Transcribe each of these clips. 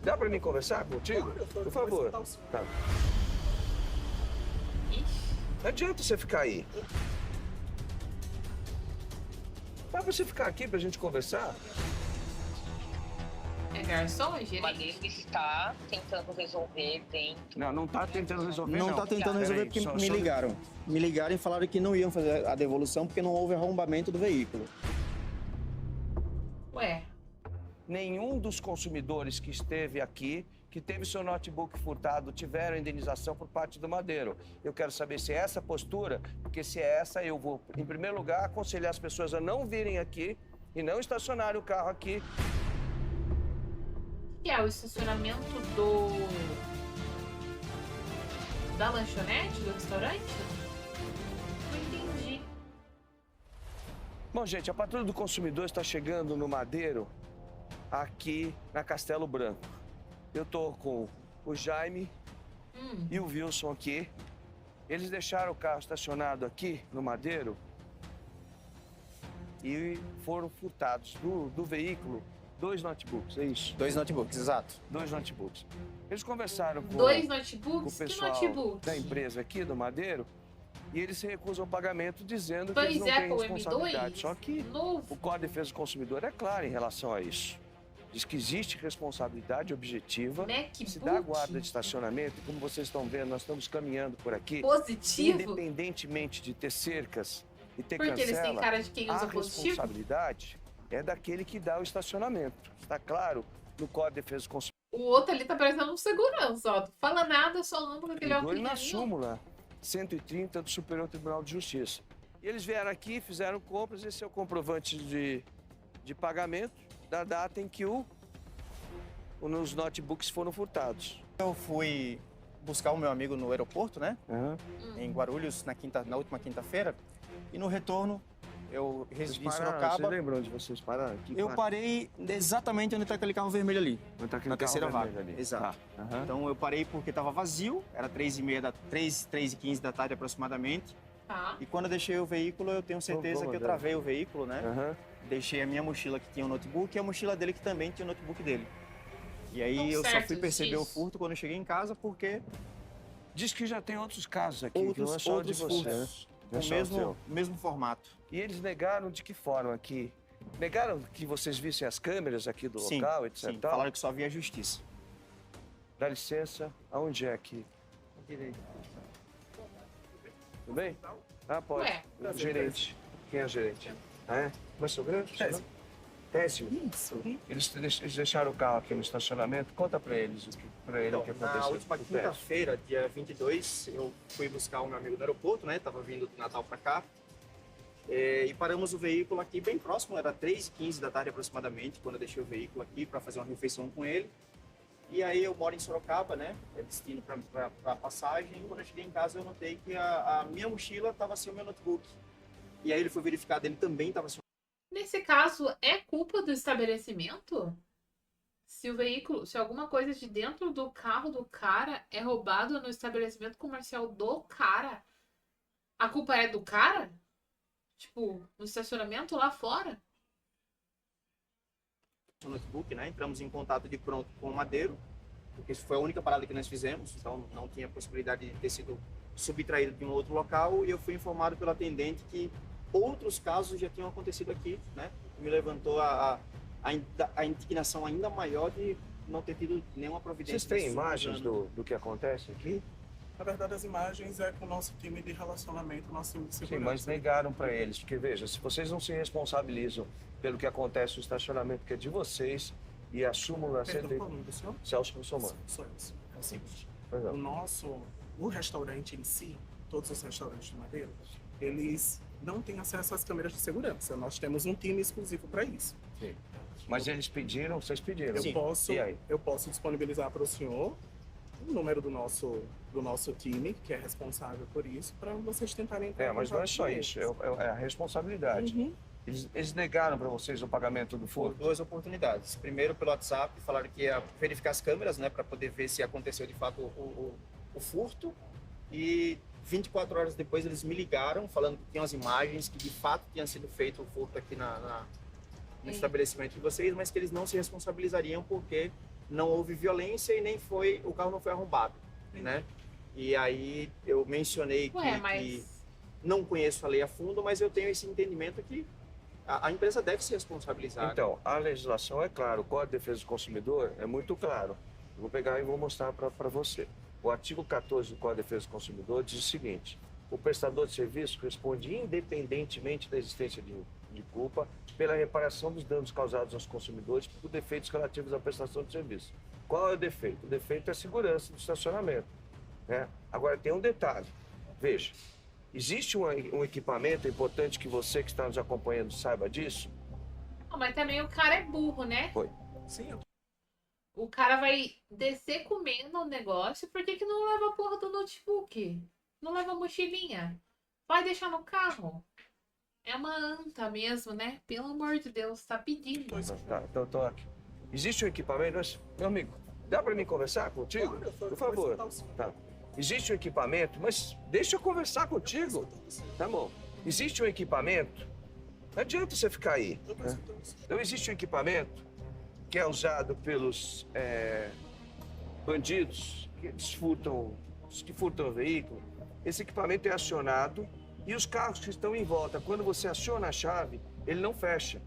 Dá pra mim conversar contigo? Por favor. Tá. Não adianta você ficar aí. Dá pra você ficar aqui pra gente conversar? É garçom, é Mas gerente? ele está tentando resolver dentro. Não tá tentando resolver, Não tá tentando resolver porque me ligaram. Me ligaram e falaram que não iam fazer a devolução porque não houve arrombamento do veículo. Ué, Nenhum dos consumidores que esteve aqui, que teve seu notebook furtado, tiveram indenização por parte do Madeiro. Eu quero saber se é essa a postura, porque se é essa, eu vou, em primeiro lugar, aconselhar as pessoas a não virem aqui e não estacionarem o carro aqui. que é o estacionamento da lanchonete, do restaurante? Não entendi. Bom, gente, a patrulha do consumidor está chegando no Madeiro, aqui na Castelo Branco. Eu tô com o Jaime e o Wilson aqui. Eles deixaram o carro estacionado aqui no Madeiro e foram furtados do veículo 2 notebooks, é isso? 2 notebooks, exato. 2 notebooks. Eles conversaram com 2 o notebooks? Que pessoal notebooks? da empresa aqui do Madeiro e eles se recusam ao pagamento dizendo que Dois eles não têm Apple responsabilidade. M2? Só que Novo. o Código de Defesa do Consumidor é claro em relação a isso. Diz que existe responsabilidade objetiva MacBook? se dá guarda de estacionamento. Como vocês estão vendo, nós estamos caminhando por aqui. Positivo? Independentemente de ter cercas e ter Porque eles têm cancela, cara de quem a usa positivo? responsabilidade é daquele que dá o estacionamento. Está claro no Código de Defesa do Consumidor O outro ali tá parecendo um segurança, ó. Não fala nada, só anda com aquele óculos. e na súmula 130 do Superior Tribunal de Justiça. E eles vieram aqui, fizeram compras, esse é o comprovante de pagamento da data em que os notebooks foram furtados. Eu fui buscar o meu amigo no aeroporto, né? Em Guarulhos, na última quinta-feira. E no retorno, eu residi em Você Sorocaba. lembra onde vocês pararam? Que Eu parei exatamente onde está aquele carro vermelho ali. Onde tá aquele na carro terceira vermelho vaga. ali? Exato. Tá. Aham. Então eu parei porque estava vazio, era 3h15 da tarde aproximadamente. Tá. E quando eu deixei o veículo, eu tenho certeza que eu travei o veículo, né? Aham. Deixei a minha mochila que tinha o notebook e a mochila dele que também tinha o notebook dele. E aí Tão eu só certos fui perceber o disso. furto quando eu cheguei em casa porque Diz que já tem outros casos aqui, que não é outros, só o de outros você, né? furtos Não é com só o seu. o mesmo formato. E eles negaram de que forma aqui? Negaram que vocês vissem as câmeras aqui do Sim, local, etc. sim, tal? falaram que só havia justiça. Dá licença, aonde é aqui? Tudo bem? Ah, pode. Ué. O gerente. Quem é o gerente? Ah, é? Mas sou grande? Tésio. Isso. Eles deixaram o carro aqui no estacionamento. Conta pra eles o que Na aconteceu. última O teste. quinta-feira, dia 22, eu fui buscar o meu amigo do aeroporto, né? Tava vindo do Natal para cá. E paramos o veículo aqui bem próximo, era 3h15 da tarde aproximadamente, quando eu deixei o veículo aqui para fazer uma refeição com ele. E aí eu moro em Sorocaba, né? É destino para passagem. E quando eu cheguei em casa, eu notei que a minha mochila estava sem o meu notebook. E aí ele foi verificado, ele também estava sem. Nesse caso, é culpa do estabelecimento? Se alguma coisa de dentro do carro do cara é roubado no estabelecimento comercial do cara, a culpa é do cara? Tipo, no estacionamento lá fora? O notebook, né? Entramos em contato de pronto com o Madeiro, porque isso foi a única parada que nós fizemos, então não tinha possibilidade de ter sido subtraído de um outro local, e eu fui informado pelo atendente que outros casos já tinham acontecido aqui, né? Me levantou a indignação ainda maior de não ter tido nenhuma providência. Vocês têm nesse imagens ano. do que acontece aqui? Na verdade, as imagens é com o nosso time de relacionamento, nosso time de Sim, segurança. mas negaram para eles, porque veja, se vocês não se responsabilizam pelo que acontece no estacionamento que é de vocês e a súmula Perdão, qual o nome do senhor? Celso Russomano. Sonhos. É o seguinte, Pois não. o restaurante em si, todos os restaurantes de Madeira, eles não têm acesso às câmeras de segurança. Nós temos um time exclusivo para isso. Sim. Mas eles pediram, vocês pediram. Eu E aí? posso disponibilizar para o senhor o número do nosso time, que é responsável por isso, para vocês tentarem entrar em Mas não é contato só com isso, eles. é a responsabilidade. Uhum. Eles negaram para vocês o pagamento do Por furto? duas oportunidades. Primeiro pelo WhatsApp, falaram que ia verificar as câmeras, né, para poder ver se aconteceu de fato o furto. E 24 horas depois eles me ligaram falando que tinham as imagens, que de fato tinha sido feito o furto aqui no estabelecimento de vocês, mas que eles não se responsabilizariam porque não houve violência e nem o carro não foi arrombado, né? E aí eu mencionei Ué, que mas... não conheço a lei a fundo, mas eu tenho esse entendimento que a empresa deve se responsabilizar. né? Então, a legislação é clara, o Código de Defesa do Consumidor é muito claro. Eu vou pegar e vou mostrar para você. O artigo 14 do Código de Defesa do Consumidor diz o seguinte: o prestador de serviço responde independentemente da existência de culpa pela reparação dos danos causados aos consumidores por defeitos relativos à prestação de serviço. Qual é o defeito? O defeito é a segurança do estacionamento, né? Agora, tem um detalhe. Veja, existe um equipamento importante que você que está nos acompanhando saiba disso? Ah, mas também o cara é burro, né? Sim, O cara vai descer comendo o negócio, por que que não leva a porra do notebook? Não leva a mochilinha? Vai deixar no carro? É uma anta mesmo, né? Pelo amor de Deus, tá pedindo. Tá, então tô aqui. Existe um equipamento, mas, meu amigo, dá para mim conversar contigo? Por favor. Tá. Existe um equipamento, mas deixa eu conversar contigo. Tá bom. Existe um equipamento, não adianta você ficar aí. Né? Então existe um equipamento que é usado pelos bandidos que furtam o veículo. Esse equipamento é acionado e os carros que estão em volta, quando você aciona a chave, ele não fecha.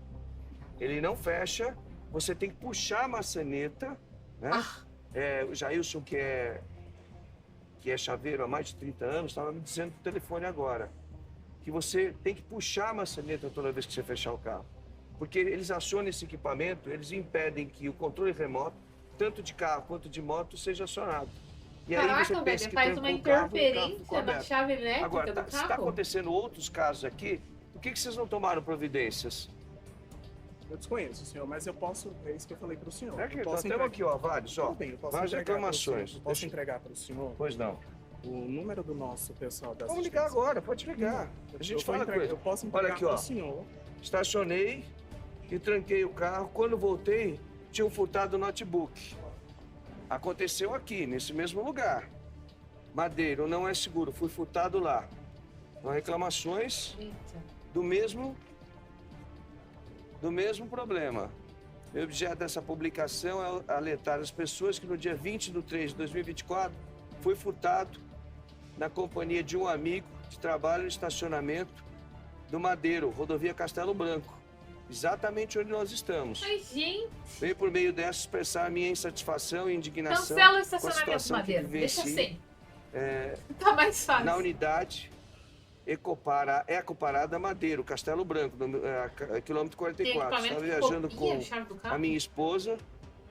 Ele não fecha, você tem que puxar a maçaneta, né? O Jailson, que é chaveiro há mais de 30 anos, estava me dizendo por telefone agora que você tem que puxar a maçaneta toda vez que você fechar o carro. Porque eles acionam esse equipamento, eles impedem que o controle remoto, tanto de carro quanto de moto, seja acionado. E aí você Caraca, pensa velho, que faz trancou uma o carro, interferência na aberto. chave elétrica Agora, do se está carro. acontecendo outros casos aqui, por que vocês não tomaram providências? eu desconheço, senhor, mas eu posso, é isso que eu falei para o senhor. É que eu nós posso temos aqui, ó, vários, ó, Tudo bem, eu posso várias entregar para o reclamações. senhor, eu posso Deixa- entregar para o senhor Pois não. o número do nosso pessoal da Vamos ligar assistência. agora, pode ligar. A gente Eu vou fala entregar- coisa. Eu posso Olha entregar aqui, para ó. o senhor. Estacionei e tranquei o carro. Quando voltei, tinham furtado o notebook. Aconteceu aqui, nesse mesmo lugar. Madeiro, não é seguro, fui furtado lá. São reclamações Eita. do mesmo problema. O objeto dessa publicação é alertar as pessoas que no dia 20/3/2024 foi furtado na companhia de um amigo de trabalho no estacionamento do Madeiro, rodovia Castelo Branco, exatamente onde nós estamos. Mas, gente, Veio por meio dessa expressar minha insatisfação e indignação cancela o com a estacionamento situação que Madeira. Deixa vivencio assim. Tá mais fácil. na unidade Ecoparada Madeiro, Castelo Branco, quilômetro Tem 44. equipamento Estava que viajando copia com a chave do carro? a minha esposa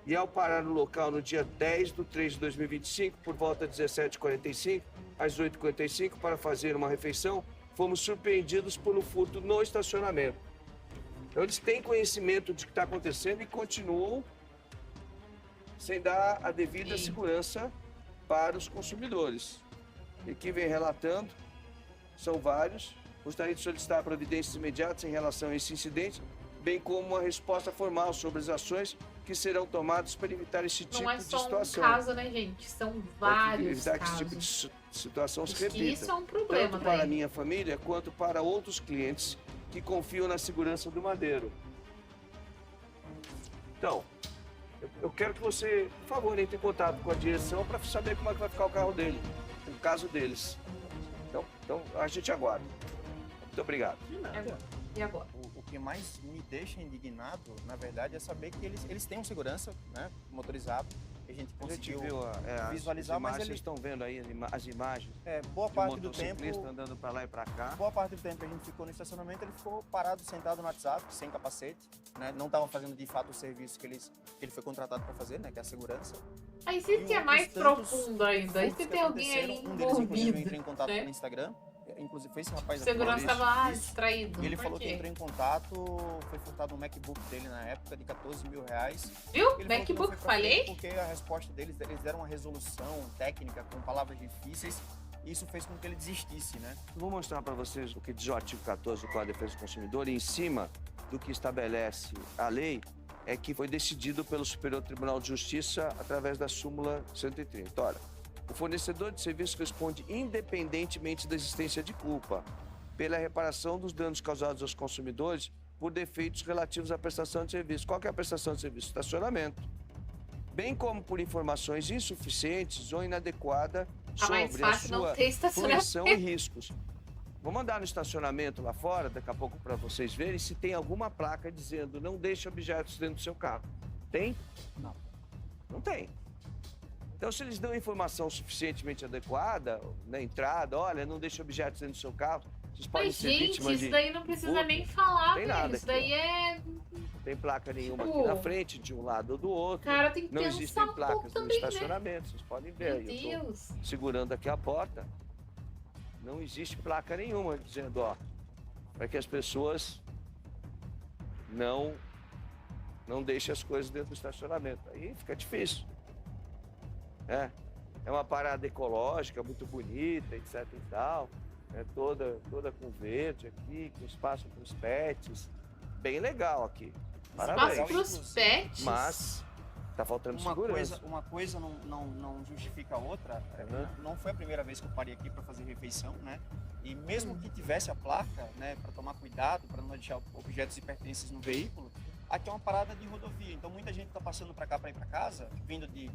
e ao parar no local no dia 10/3/2025, por volta de 17h45 às 8h45, para fazer uma refeição, fomos surpreendidos por um furto no estacionamento. Então eles têm conhecimento de que está acontecendo e continuam sem dar a devida Sim. segurança para os consumidores. E que vem relatando, são vários. Gostaria de solicitar providências imediatas em relação a esse incidente, bem como uma resposta formal sobre as ações que serão tomadas para evitar esse tipo Não é de só um situação. caso, né, gente? São vários Evitar que esse casos. tipo de situação se Acho que repita. isso é um problema, Tanto para a velho. minha família quanto para outros clientes que confiam na segurança do Madeiro. Então, eu quero que você, por favor, entre em contato com a direção para saber como é que vai ficar o carro dele, o caso deles. Então a gente aguarda. Muito obrigado. E agora? O que mais me deixa indignado, na verdade, é saber que eles têm um segurança, né, motorizado. A gente A gente conseguiu viu visualizar, as mas imagens, ele- vocês estão vendo aí as imagens boa de um parte do tempo, motociclista andando para lá e para cá. boa parte do tempo que a gente ficou no estacionamento, ele ficou parado, sentado no WhatsApp, sem capacete, né? Não estava fazendo de fato o serviço que ele foi contratado para fazer, né, que é a segurança. Mas E isso que é outros mais tantos profundo ainda. E furtos se que tem alguém aí aconteceram, um deles, inclusive, eu envolvido? entrei em contato né? pelo Instagram, inclusive foi esse rapaz O aqui, segurança Maurício, tava isso. distraído. E ele Por falou que quê? entrou em contato, foi furtado um MacBook dele na época de 14 mil reais. Viu? Ele falou que não MacBook, foi pra frente falei? Porque a resposta deles, eles deram uma resolução técnica com palavras difíceis, e isso fez com que ele desistisse, né? Eu vou mostrar para vocês o que diz o artigo 14 do Código de Defesa do Consumidor, e em cima do que estabelece a lei, é que foi decidido pelo Superior Tribunal de Justiça através da súmula 130. Olha, o fornecedor de serviço responde independentemente da existência de culpa pela reparação dos danos causados aos consumidores por defeitos relativos à prestação de serviço. Qual que é a prestação de serviço? Estacionamento. bem como por informações insuficientes ou inadequadas Tá mais sobre a fácil não sua ter estacionamento. fruição e riscos. Vou mandar no estacionamento lá fora, daqui a pouco, para vocês verem se tem alguma placa dizendo não deixe objetos dentro do seu carro. Tem? Não. Não tem. Então, se eles dão informação suficientemente adequada na entrada, olha, não deixe objetos dentro do seu carro, vocês podem Mas, ser gente, vítimas isso de... daí não precisa furto. nem falar, Tem velho. nada Isso aqui, daí é... Não tem placa nenhuma Tipo, aqui na frente, de um lado ou do O outro. cara tem que Não pensar existem um pouco placas no também, né? estacionamento, vocês podem ver. Meu aí, eu tô Deus. segurando aqui a porta. Não existe placa nenhuma dizendo, ó, para que as pessoas não deixem as coisas dentro do estacionamento. Aí fica difícil. É uma parada ecológica muito bonita, etc e tal. É toda com verde aqui, com espaço para os pets. Bem legal aqui. Parabéns. Espaço pros pets. Mas tá faltando segurança. Uma coisa não justifica a outra. Uhum. Não foi a primeira vez que eu parei aqui para fazer refeição, né? E mesmo que tivesse a placa, né, para tomar cuidado, para não deixar objetos e pertences no veículo, aqui é uma parada de rodovia. Então muita gente está passando para cá para ir para casa, vindo de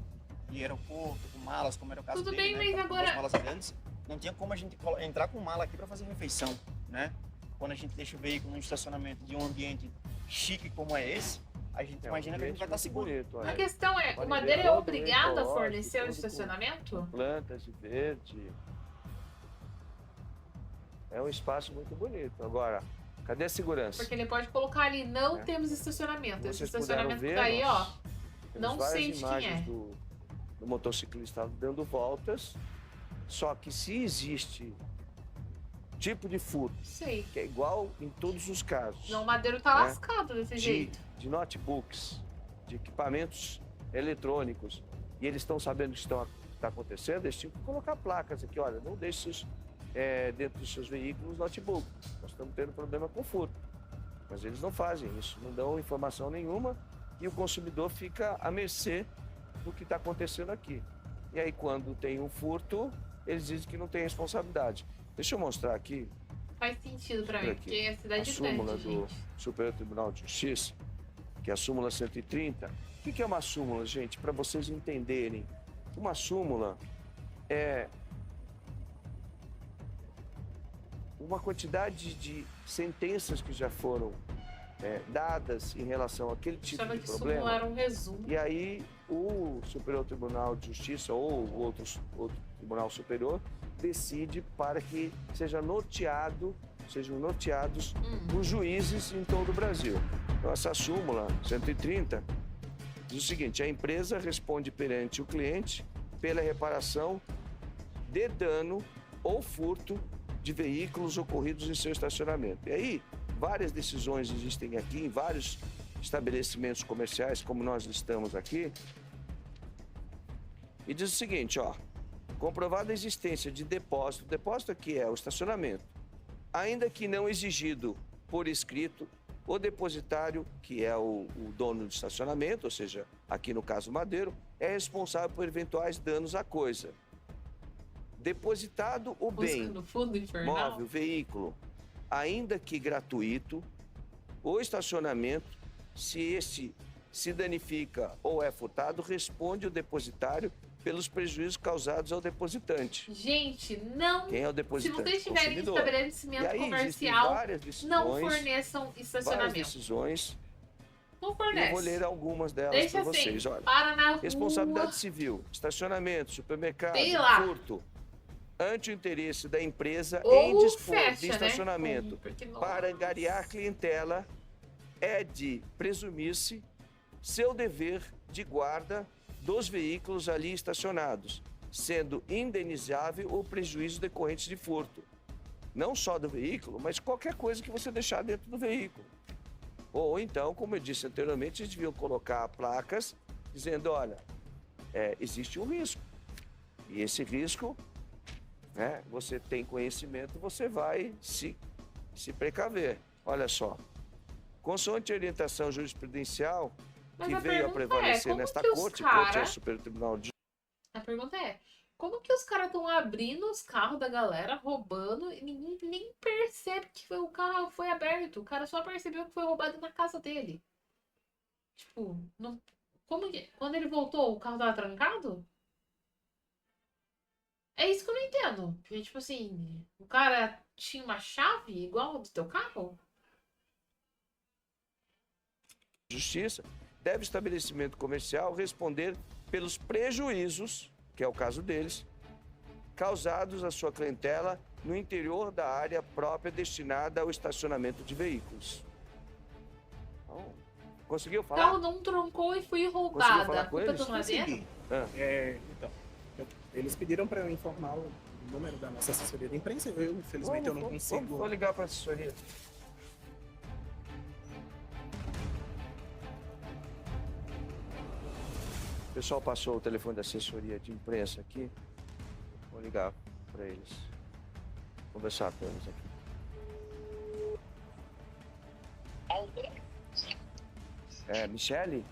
aeroporto, com malas, como era o caso Tudo dele, bem, né, mas com agora- as malas grandes. Não tinha como a gente entrar com mala aqui para fazer refeição, né? Quando a gente deixa o veículo no estacionamento de um ambiente chique como é esse, a gente imagina que a gente vai estar seguro. Bonito, A olha. questão é, o Pode Madeira ver é todo obrigado a ecológico, fornecer o todo estacionamento? Plantas de verde. É um espaço muito bonito. Agora, cadê a segurança? Porque ele pode colocar ali, não É. temos estacionamento. Esse Vocês puderam estacionamento ver, tá aí, ó. nós temos não várias sei de quem imagens é. do motociclista dando voltas. Só que se existe tipo de furto, Sei. que é igual em todos os casos, Não, o Madeiro tá É. lascado desse de, jeito. de notebooks, de equipamentos eletrônicos, e eles estão sabendo o que está acontecendo, eles tinham que colocar placas aqui, olha, não deixe dentro dos seus veículos notebook. Nós estamos tendo problema com furto. Mas eles não fazem isso, não dão informação nenhuma e o consumidor fica à mercê do que está acontecendo aqui. E aí, quando tem um furto, eles dizem que não tem responsabilidade. Deixa eu mostrar aqui Faz sentido pra mim, aqui, porque é a cidade súmula grande, do gente. Superior Tribunal de Justiça, que é a súmula 130. O que é uma súmula, gente? Para vocês entenderem. Uma súmula é uma quantidade de sentenças que já foram dadas em relação àquele tipo Chama de que problema. súmula era um resumo. E aí o Superior Tribunal de Justiça ou outro Tribunal Superior decide para que sejam norteados os juízes em todo o Brasil. Então, essa súmula 130 diz o seguinte: a empresa responde perante o cliente pela reparação de dano ou furto de veículos ocorridos em seu estacionamento. E aí, várias decisões existem aqui em vários estabelecimentos comerciais, como nós listamos aqui, e diz o seguinte, ó: comprovada a existência de depósito aqui é o estacionamento, ainda que não exigido por escrito, o depositário, que é o dono do estacionamento, ou seja, aqui no caso Madeiro, é responsável por eventuais danos à coisa. Depositado o bem, Busca no fundo infernal. móvel, veículo, ainda que gratuito, o estacionamento, se este se danifica ou é furtado, responde o depositário pelos prejuízos causados ao depositante. Gente, não. Quem é o Se depositante? vocês tiverem Consumidor. E estabelecimento aí existem comercial, várias decisões, não forneçam várias estacionamento. decisões, Não e eu fornece. vou ler algumas delas Deixa para assim, vocês. Olha, para na rua. responsabilidade civil, estacionamento, supermercado, Sei lá. furto, ante o interesse da empresa Ou em dispor fecha, de né? estacionamento Porque, para nossa. angariar clientela, é de presumir-se seu dever de guarda dos veículos ali estacionados, sendo indenizável o prejuízo decorrente de furto. Não só do veículo, mas qualquer coisa que você deixar dentro do veículo. Ou então, como eu disse anteriormente, eles deviam colocar placas dizendo, olha, existe um risco. E esse risco, né, você tem conhecimento, você vai se precaver. Olha só. Consoante a orientação jurisprudencial Mas que a veio a pergunta é, prevalecer como nesta que os corte, cara- Corte ao Superior Tribunal de A pergunta é, como que os caras estão abrindo os carros da galera, roubando, e ninguém nem percebe que o carro foi aberto. O cara só percebeu que foi roubado na casa dele. Tipo, não... Como que... Quando ele voltou, o carro tava trancado? É isso que eu não entendo. Porque, tipo assim, o cara tinha uma chave igual a do teu carro? Justiça, deve o estabelecimento comercial responder pelos prejuízos, que é o caso deles, causados à sua clientela no interior da área própria destinada ao estacionamento de veículos. Então, conseguiu O falar? carro não troncou e foi Conseguiu roubada. falar A com culpa é eles? do Madeira? Consegui. Ah. Então, eles pediram para eu informar o número da nossa assessoria de imprensa. Eu, infelizmente, eu não consigo. Vou ligar para a assessoria. O pessoal passou o telefone da assessoria de imprensa aqui. Vou ligar para eles. Conversar com eles aqui. Michele?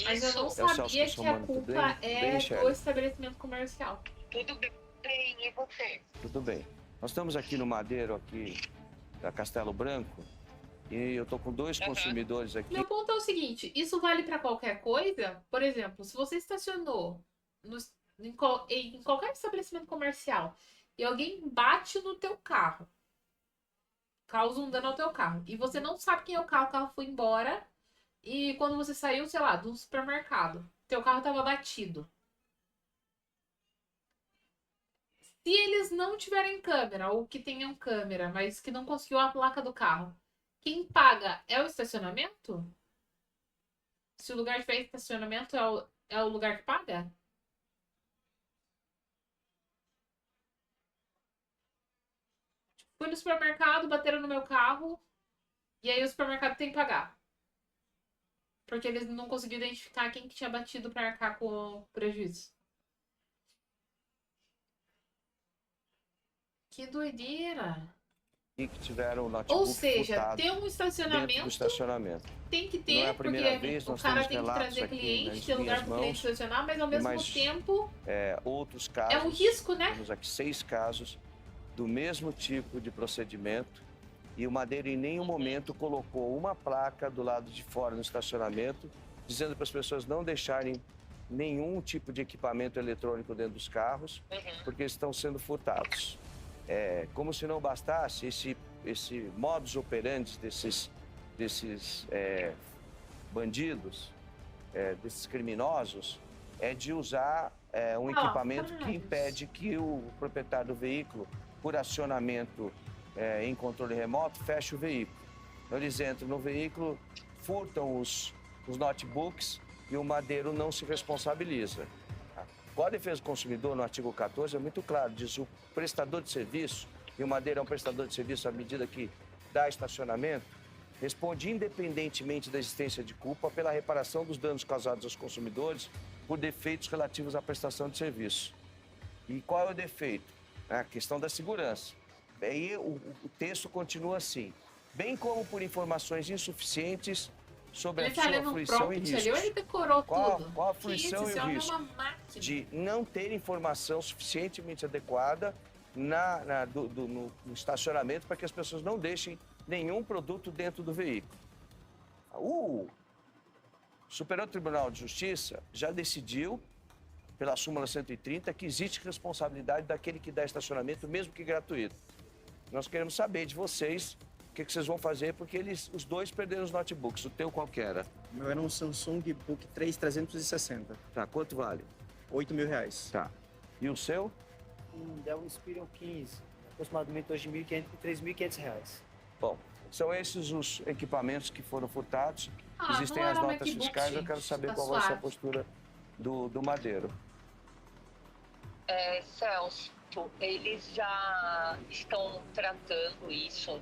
Mas eu não Isso, Celso sabia que a Russomano, tudo culpa bem? é Bem, do Michele? estabelecimento comercial. tudo bem, e você? Tudo bem. Nós estamos aqui no Madeiro, aqui da Castelo Branco, e eu tô com dois Aham. consumidores aqui. Meu ponto é o seguinte, isso vale pra qualquer coisa? Por exemplo, se você estacionou em qualquer estabelecimento comercial e alguém bate no teu carro, causa um dano ao teu carro, e você não sabe quem é o carro foi embora, e quando você saiu, sei lá, do supermercado, teu carro tava batido. Se eles não tiverem câmera, ou que tenham câmera, mas que não conseguiu a placa do carro, quem paga é o estacionamento? Se o lugar tiver estacionamento, é o lugar que paga? Fui no supermercado, bateram no meu carro, e aí o supermercado tem que pagar. Porque eles não conseguiram identificar quem que tinha batido para arcar com o prejuízo. Que doideira! Que tiveram o notebook Ou seja, furtado ter um dentro do estacionamento estacionamento. tem que Não é ter, a primeira porque vez, o nós cara temos tem que relatos trazer aqui cliente, nas ter lugar minhas para o cliente mãos, estacionar, mas ao mesmo mas- tempo Outros casos. é um risco, né? Temos aqui 6 casos do mesmo tipo de procedimento e o Madeira em nenhum momento colocou uma placa do lado de fora no estacionamento dizendo para as pessoas não deixarem nenhum tipo de equipamento eletrônico dentro dos carros Uhum. porque eles estão sendo furtados. Como se não bastasse esse modus operandi desses bandidos, desses criminosos, é de usar um equipamento que impede que o proprietário do veículo, por acionamento em controle remoto, feche o veículo. Então, eles entram no veículo, furtam os notebooks e o Madeiro não se responsabiliza. O Código de Defesa do Consumidor, no artigo 14, é muito claro, diz o prestador de serviço, e o Madeira é um prestador de serviço à medida que dá estacionamento, responde independentemente da existência de culpa pela reparação dos danos causados aos consumidores por defeitos relativos à prestação de serviço. E qual é o defeito? A questão da segurança. Aí o texto continua assim, bem como por informações insuficientes sobre Ele a tá sua lendo um fruição e prompt ali riscos. ou ele decorou tudo? Qual a Que fruição isso, e o esse homem risco? é uma máquina. De não ter informação suficientemente adequada no estacionamento para que as pessoas não deixem nenhum produto dentro do veículo. O Superior Tribunal de Justiça já decidiu, pela súmula 130, que existe responsabilidade daquele que dá estacionamento, mesmo que gratuito. Nós queremos saber de vocês o que vocês vão fazer, porque os dois perderam os notebooks. O teu qual que era? O meu era um Samsung Book 3360, Tá, quanto vale? R$8.000. Tá. E o seu? Um Dell Inspiron 15, aproximadamente R$2.500 e R$3.500. Bom, são esses os equipamentos que foram furtados. Ah, Existem não as era um notas MacBook, fiscais, eu gente, quero saber tá qual vai ser a suave. postura do Madeiro. Celso, eles já estão tratando isso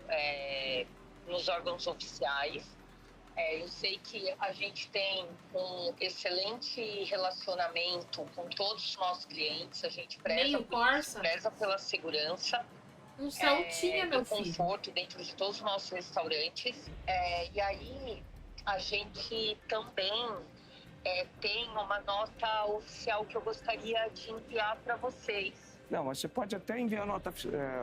nos órgãos oficiais. Eu sei que a gente tem um excelente relacionamento com todos os nossos clientes, a gente Meio Corsa, preza pela segurança. um Celtinha, meu do filho. conforto dentro de todos os nossos restaurantes. E aí, a gente também tem uma nota oficial que eu gostaria de enviar para vocês. Não, mas você pode até enviar a nota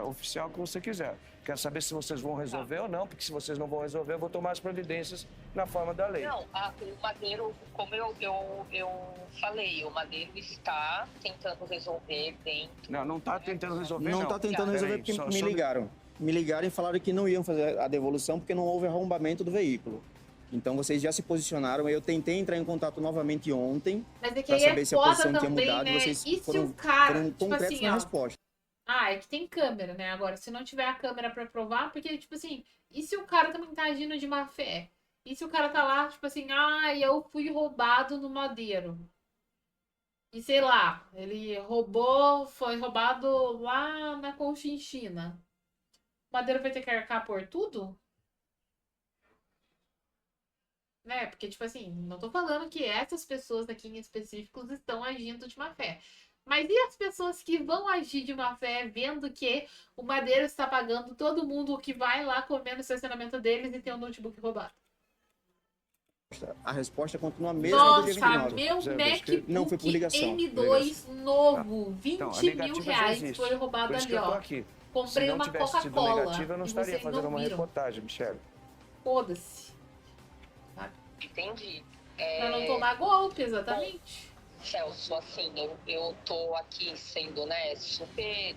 oficial que você quiser. Quero saber se vocês vão resolver ou não, porque se vocês não vão resolver, eu vou tomar as providências na forma da lei. Não, o Madeiro, como eu falei, o Madeiro está tentando resolver dentro... Não está tentando resolver, Não não. está tentando resolver Peraí, porque só- me só- ligaram. Me ligaram e falaram que não iam fazer a devolução porque não houve arrombamento do veículo. Então vocês já se posicionaram. Eu tentei entrar em contato novamente ontem Mas é que para aí é saber se a foda posição tinha também, mudado. né? Vocês E se foram o cara, tipo concretos assim, na ó, resposta. é que tem câmera, né? Agora, se não tiver a câmera pra provar, porque, tipo assim, e se o cara também tá agindo de má fé? E se o cara tá lá, tipo assim, eu fui roubado no Madeiro. E sei lá, ele foi roubado lá na Conchinchina. O Madeiro vai ter que arcar por tudo? Né? Porque, tipo assim, não tô falando que essas pessoas aqui em específicos estão agindo de má fé. Mas e as pessoas que vão agir de má fé, vendo que o Madeiro está pagando todo mundo que vai lá comer no estacionamento deles e tem um notebook roubado? A resposta continua a mesma do dia Nossa, 29. meu Zé, MacBook não foi por ligação. M2 novo, 20 Então, a mil negativa já reais existe. foi roubado Por isso que ali, eu tô ó. aqui. Se Comprei não uma tivesse sido Coca-Cola. negativa, eu não e estaria vocês fazendo não uma viram. reportagem, Michele. Foda-se. Entendi. Pra não tomar golpe, exatamente. Celso, assim, eu tô aqui sendo, né, super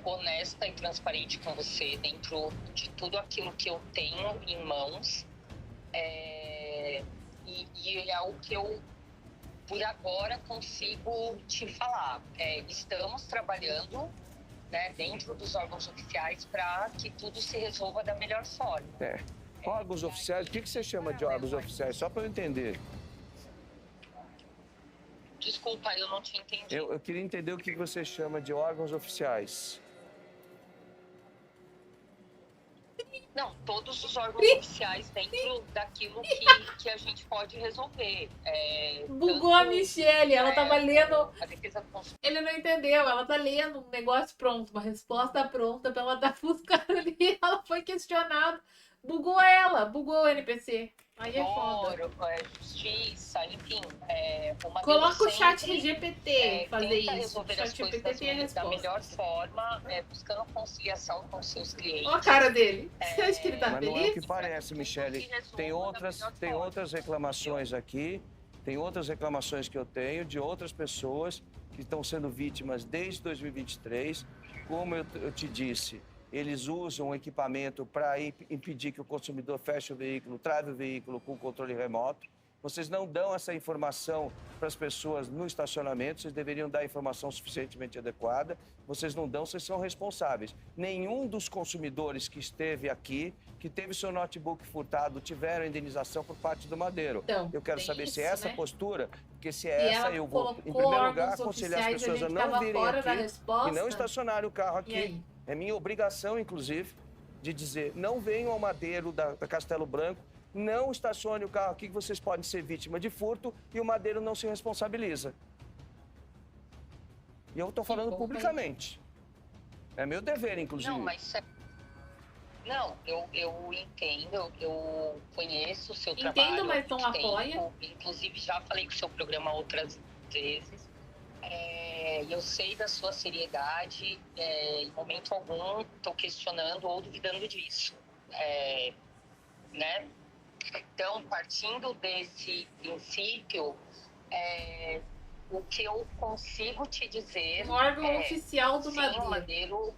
honesta e transparente com você dentro de tudo aquilo que eu tenho em mãos. E é o que eu, por agora, consigo te falar. Estamos trabalhando, né, dentro dos órgãos oficiais para que tudo se resolva da melhor forma. Órgãos oficiais, o que você chama de órgãos oficiais? Só para eu entender. Desculpa, eu não te entendi. Eu queria entender o que você chama de órgãos oficiais. Não, todos os órgãos oficiais dentro daquilo que a gente pode resolver. Bugou a Tanto, Michelle, ela tava lendo. A defesa do consumidor. Ele não entendeu, ela tá lendo um negócio pronto, uma resposta pronta pra ela dar fuscada ali. Ela foi questionada. Bugou ela, bugou o NPC. Aí é foda. Justiça, enfim. Coloca o chat sempre, GPT fazer tenta isso. O resolver chat as coisas GPT tem a da resposta. melhor forma, buscando conciliação com seus clientes. Olha a cara dele. Você acha que ele tá Mas não é o feliz? que parece, Michele. Tem outras reclamações aqui, tem outras reclamações que eu tenho de outras pessoas que estão sendo vítimas desde 2023. Como eu te disse, eles usam o equipamento para impedir que o consumidor feche o veículo, trave o veículo com controle remoto. Vocês não dão essa informação para as pessoas no estacionamento, vocês deveriam dar informação suficientemente adequada. Vocês não dão, vocês são responsáveis. Nenhum dos consumidores que esteve aqui, que teve seu notebook furtado, tiveram indenização por parte do Madeiro. Então, Eu quero tem saber se isso, essa né? postura, porque se E é essa, ela eu vou, em colocou primeiro lugar, órgãos aconselhar as oficiais, a pessoas a gente não tava virem fora da aqui resposta. e não estacionarem o carro E aqui. aí? É minha obrigação, inclusive, de dizer, não venham ao Madeiro da Castelo Branco, não estacione o carro aqui que vocês podem ser vítima de furto e o Madeiro não se responsabiliza. E eu estou falando bom, publicamente. É meu dever, inclusive. Não, mas... Não, eu entendo, eu conheço o seu Entendo, trabalho. mas não há muito apoia. tempo. Inclusive, já falei com o seu programa outras vezes. Eu sei da sua seriedade. Em momento algum, estou questionando ou duvidando disso. Né? Então, partindo desse princípio, o que eu consigo te dizer Um órgão oficial do sim, Madeiro. o Madeiro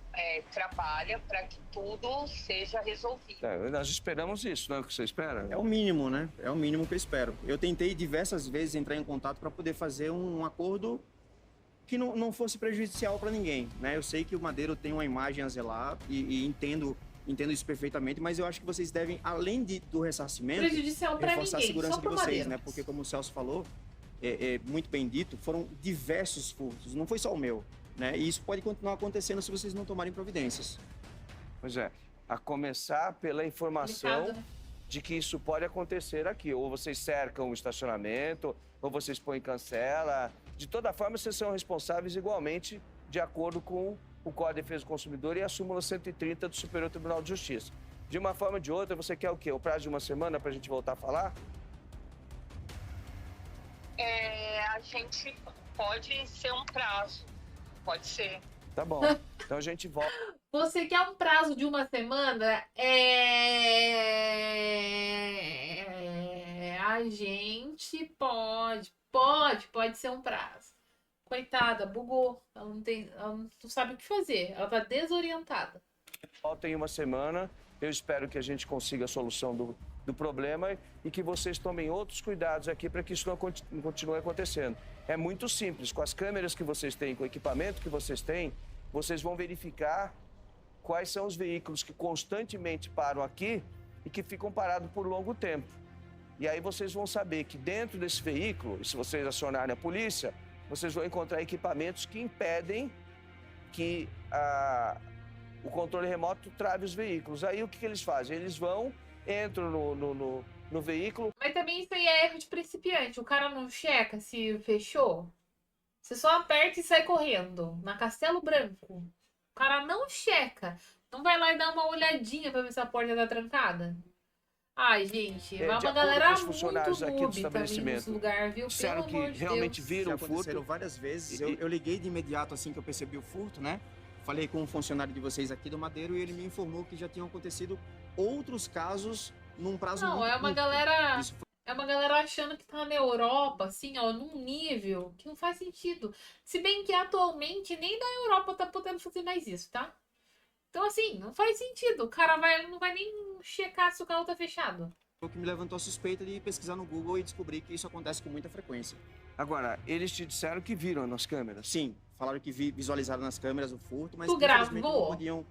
trabalha para que tudo seja resolvido. Nós esperamos isso, não é o que você espera? É o mínimo, né? É o mínimo que eu espero. Eu tentei diversas vezes entrar em contato para poder fazer um acordo que não fosse prejudicial para ninguém, né? Eu sei que o Madeiro tem uma imagem a zelar e entendo isso perfeitamente, mas eu acho que vocês devem, além do ressarcimento, Prejudicial pra reforçar a ninguém, segurança só de pro vocês, Madeiro. né? Porque como o Celso falou, muito bem dito, foram diversos furtos, não foi só o meu, né? E isso pode continuar acontecendo se vocês não tomarem providências. Pois é, a começar pela informação Complicado, né? de que isso pode acontecer aqui. Ou vocês cercam o estacionamento, ou vocês põem cancela. De toda forma, vocês são responsáveis igualmente de acordo com o Código de Defesa do Consumidor e a súmula 130 do Superior Tribunal de Justiça. De uma forma ou de outra, você quer o quê? O prazo de uma semana para a gente voltar a falar? A gente pode ser um prazo, pode ser. Tá bom. Então a gente volta. Você quer um prazo de uma semana? A gente pode ser um prazo. Coitada, bugou. Ela não sabe o que fazer. Ela tá desorientada. Volta em uma semana. Eu espero que a gente consiga a solução do problema e que vocês tomem outros cuidados aqui para que isso não continue acontecendo. É muito simples. Com as câmeras que vocês têm, com o equipamento que vocês têm, vocês vão verificar quais são os veículos que constantemente param aqui e que ficam parados por longo tempo. E aí vocês vão saber que dentro desse veículo, e se vocês acionarem a polícia, vocês vão encontrar equipamentos que impedem que o controle remoto trave os veículos. Aí o que eles fazem? Eles entram no veículo. Mas também isso aí é erro de principiante. O cara não checa se fechou. Você só aperta e sai correndo. Na Castelo Branco. O cara não checa. Não vai lá e dá uma olhadinha pra ver se a porta tá trancada. Ai, gente, vai de uma acordo galera com os muito funcionários aqui do noob também estabelecimento, nesse lugar, viu? disseram Pelo que amor de realmente Deus. viram o Já aconteceram furto. várias vezes. Eu liguei de imediato assim que eu percebi o furto, né? Falei com um funcionário de vocês aqui do Madeiro e ele me informou que já tinham acontecido outros casos num prazo Não, muito é uma curto. galera. Isso foi É uma galera achando que tá na Europa, assim, ó, num nível que não faz sentido. Se bem que atualmente nem da Europa tá podendo fazer mais isso, tá? Então, assim, não faz sentido. O cara não vai nem checar se o carro tá fechado. o que me levantou a suspeita de pesquisar no Google e descobrir que isso acontece com muita frequência. Agora, eles te disseram que viram nas câmeras. Sim, falaram que visualizaram nas câmeras o furto, mas Tu infelizmente gravou? não podiam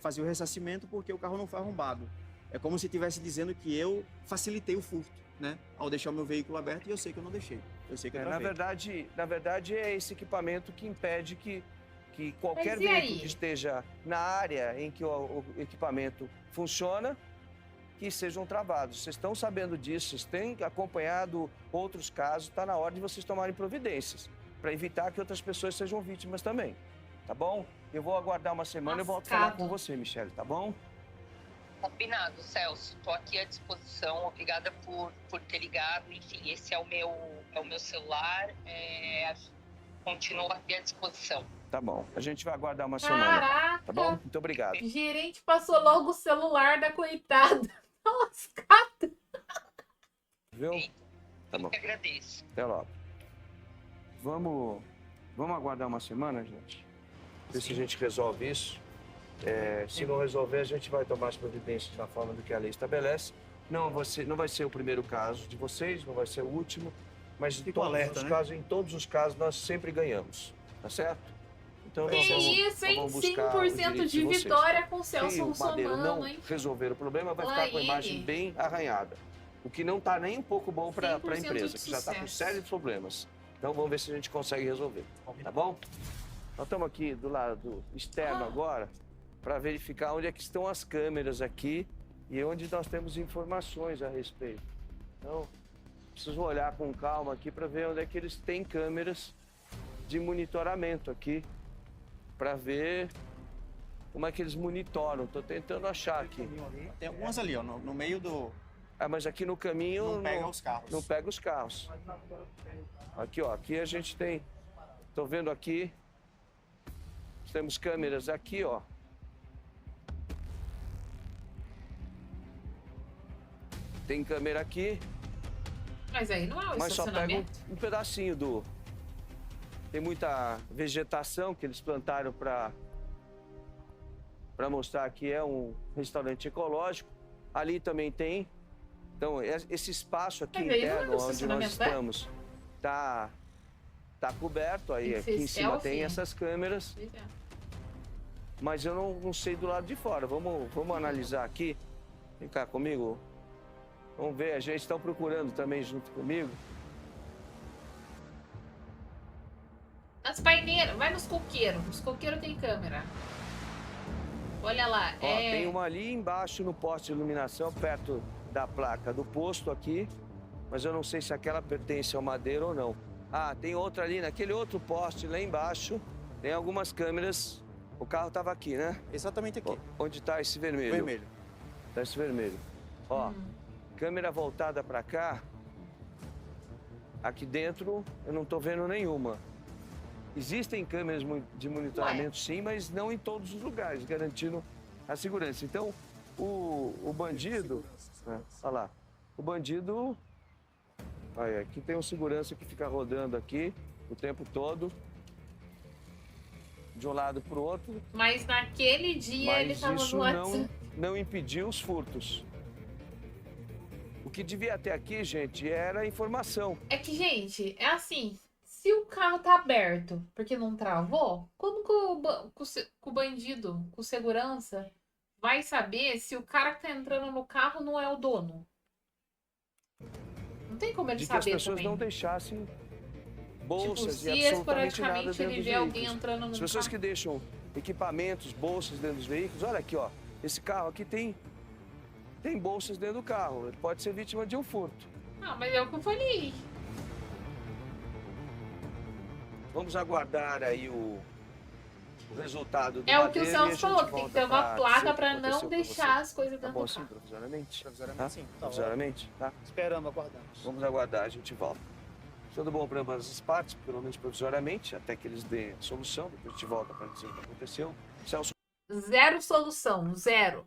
fazer o ressarcimento porque o carro não foi arrombado. É como se estivesse dizendo que eu facilitei o furto, né? Ao deixar o meu veículo aberto e eu sei que eu não deixei. Eu sei que eu Na travei. verdade, é esse equipamento que impede que qualquer Mas e veículo aí? que esteja na área em que o equipamento funciona, que sejam travados. Vocês estão sabendo disso, vocês têm acompanhado outros casos, está na hora de vocês tomarem providências para evitar que outras pessoas sejam vítimas também, tá bom? Eu vou aguardar uma semana e volto a falar Lascado. com você, Michele, tá bom? Combinado, Celso. Estou aqui à disposição. Obrigada por ter ligado. Enfim, esse é o meu celular. Continuo aqui à disposição. Tá bom. A gente vai aguardar uma semana, Caraca! tá bom? Muito obrigado. O gerente passou logo o celular da coitada. Tá lascada. Viu? Tá bom. Eu que agradeço. Até logo. Vamos aguardar uma semana, gente? Ver se a gente resolve isso. Se não resolver, a gente vai tomar as providências na forma do que a lei estabelece. Não vai ser o primeiro caso de vocês, não vai ser o último, mas Fica um alerta, né? em todos os casos nós sempre ganhamos, tá certo? Então Que isso, hein? vamos buscar o 100% direito de vocês. vitória com o Se Celso o Madeiro não Russomano, hein? resolver o problema, vai Olha ficar com a aí. imagem bem arranhada. O que não está nem um pouco bom para a 100% empresa, de que já está com sucesso. sérios problemas. Então vamos ver se a gente consegue resolver, tá bom? Nós estamos aqui do lado externo agora para verificar onde é que estão as câmeras aqui e onde nós temos informações a respeito. Então, preciso olhar com calma aqui para ver onde é que eles têm câmeras de monitoramento aqui, para ver como é que eles monitoram. Estou tentando achar aqui. Tem algumas ali, ó, no meio do... Ah, mas aqui no caminho Não pega os carros. não pega os carros. Aqui, ó, aqui a gente tem... Estou vendo aqui, temos câmeras aqui, ó. Tem câmera aqui, Mas aí não é o mas só pega estacionamento. um pedacinho do... Tem muita vegetação que eles plantaram para mostrar que é um restaurante ecológico. Ali também tem. Então, esse espaço aqui Mas aí não é interno do onde nós estacionamento, é? estamos tá coberto. Aí Tem que aqui ser em cima selfie. tem essas câmeras, Pois é. mas eu não sei do lado de fora. Vamos analisar aqui. Vem cá comigo. Vamos ver, a gente está procurando também junto comigo. As paineiras, vai nos coqueiros. Os coqueiros tem câmera. Olha lá, Ó, tem uma ali embaixo no poste de iluminação, perto da placa do posto aqui, mas eu não sei se aquela pertence ao Madeiro ou não. Ah, tem outra ali, naquele outro poste lá embaixo, tem algumas câmeras. O carro estava aqui, né? Exatamente aqui. Onde está esse vermelho? Vermelho. Tá esse vermelho. Ó, câmera voltada para cá. Aqui dentro eu não tô vendo nenhuma. Existem câmeras de monitoramento, sim, mas não em todos os lugares, garantindo a segurança. Então, o bandido... Olha lá. O bandido... Olha, aqui tem um segurança que fica rodando aqui o tempo todo, de um lado para o outro. Mas naquele dia ele Mas tava isso no WhatsApp. não impediu os furtos. O que devia ter aqui, gente, era informação. É que, gente, é assim. Se o carro tá aberto porque não travou, como que o bandido, com segurança, vai saber se o cara que tá entrando no carro não é o dono? Não tem como ele De que as saber pessoas também. não deixassem Tipo, bolsas se e absolutamente nada esporadicamente dentro ele dos vê alguém veículos. entrando no As pessoas carro. que deixam equipamentos, bolsas dentro dos veículos, olha aqui, ó. Esse carro aqui tem bolsas dentro do carro. Ele pode ser vítima de um furto. Ah, mas é o que eu falei. Vamos aguardar aí o resultado do É o que o Madeira e a Celso gente falou, que tem que volta ter uma pra placa dizer o pra que não aconteceu com deixar você. as coisas Tá dentro bom do assim, carro. provisoriamente? Provisoriamente, sim. Tá ótimo. Provisoriamente, tá? Esperamos, aguardamos. Vamos aguardar, a gente volta. Tudo bom para ambas as partes, pelo menos provisoriamente, até que eles deem a solução, depois a gente volta para dizer o que aconteceu. Celso. Zero solução, zero.